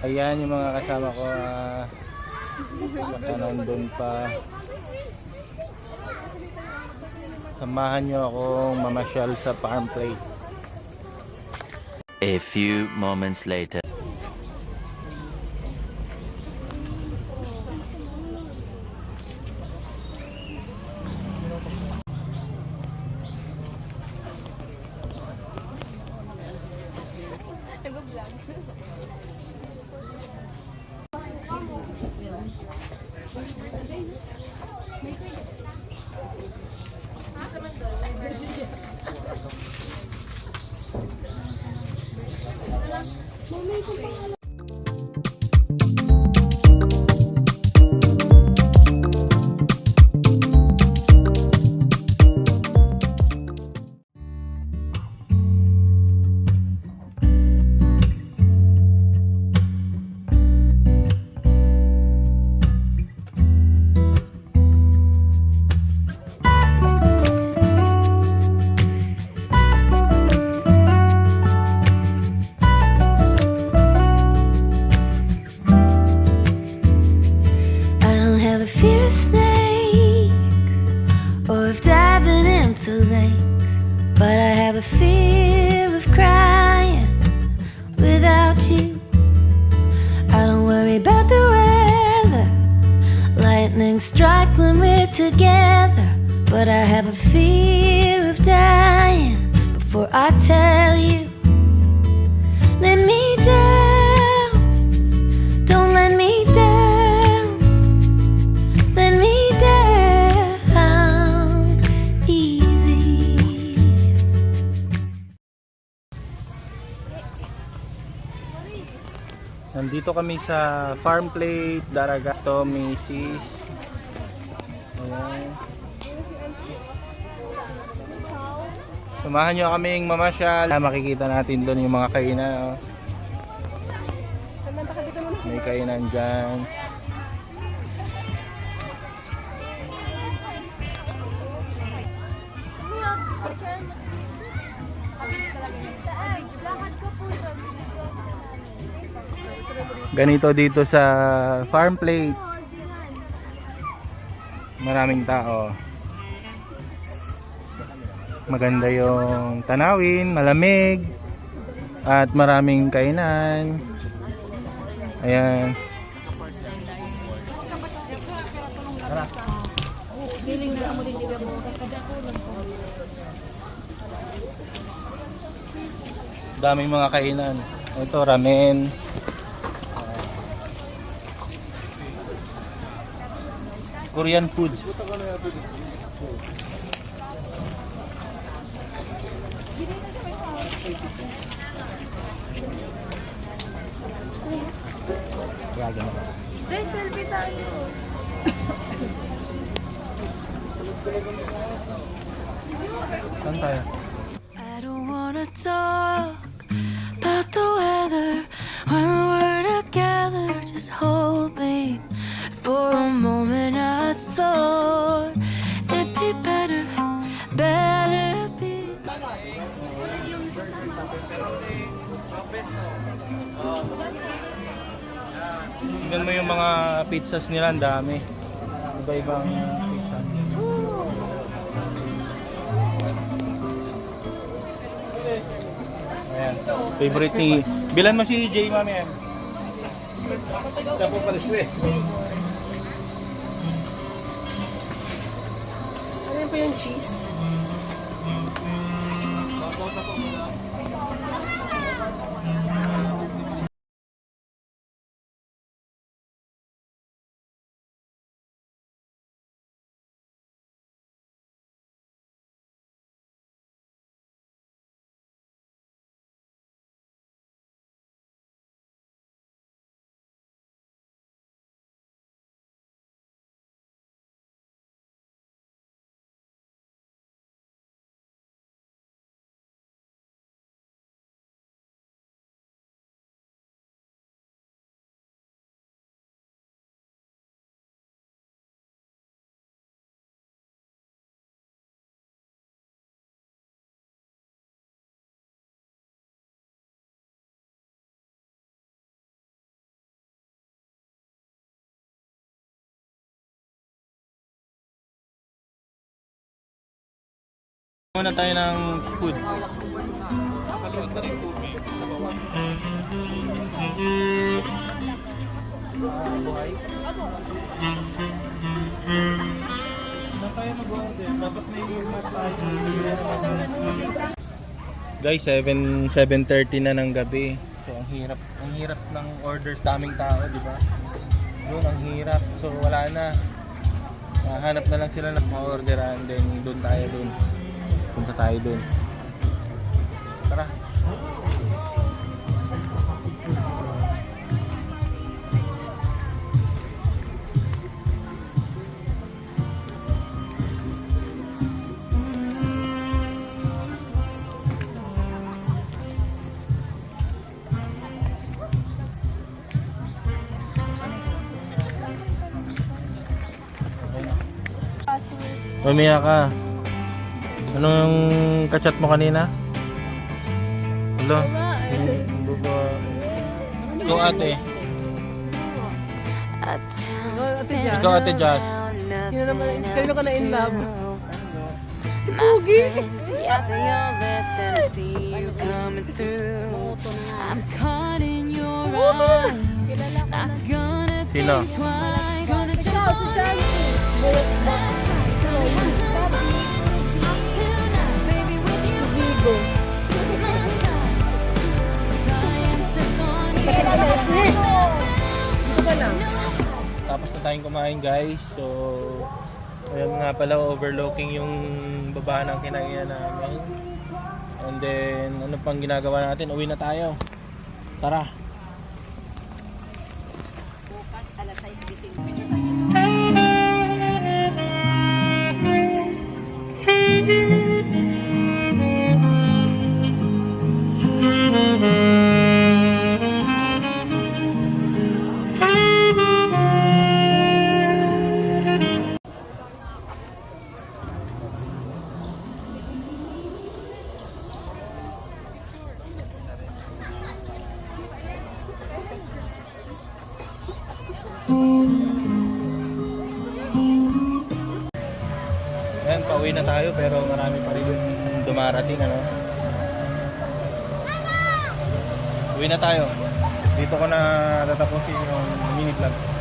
Ayan yung mga kasama ko, baka nandun pa. Samahan nyo akong mamasyal sa farm plate. A few moments later. Fear of snakes or of diving into lakes, but I have a fear of crying without you. I don't worry about the weather, lightning strike when we're together, but I have a fear of dying before I tell you. Let me down, don't let me down. Nandito kami sa farm plate, Daragato, Macy's. Ayan. Samahan nyo kaming mamasyal. Makikita natin doon yung mga kainan. Oh. May kainan dyan. Ganito dito sa farm plate. Maraming tao. Maganda yung tanawin, malamig, at maraming kainan. Ayan. Daming mga kainan. Ito, ramen. Korean foods. Guys, selfie tayo. Saan tayo? I don't wanna talk about the weather when we're together. Just hold me. For a moment I thought it'd be better be. Tingnan mo yung mga pizzas nila, ang dami. Iba-ibang pizza. Ayan. Favorite ni... Bilan mo si Jay, mami. Tapo pa rin. Ano yun po yung cheese? Muna tayo ng food. Nakalimutan na yung tubig. Buhay. Na tayo mag-order. Dapat may remote tayo. Guys, 7:30 na ng gabi. So ang hirap ng orders, daming tao, di ba? Yun ang hirap. So wala na. Hanap na lang sila ng ma-orderan, then doon tayo doon. Punta tayo doon. Tara. Mamaya ka. Ano yung kachat mo kanina? Hello? Baba. Ikaw ate. Ikaw ate Josh. Sino naman, kanino ka na in love? Sino? Tapos na tayong kumain guys. So ayun nga pala, overlooking yung baba ng kinainan namin. And then ano pang ginagawa natin? Uwi na tayo. Tara. Ayan, pauwi na tayo pero marami pa rin yung dumarating, ano. Uwi na tayo. Dito ko na tatapusin yung mini vlog.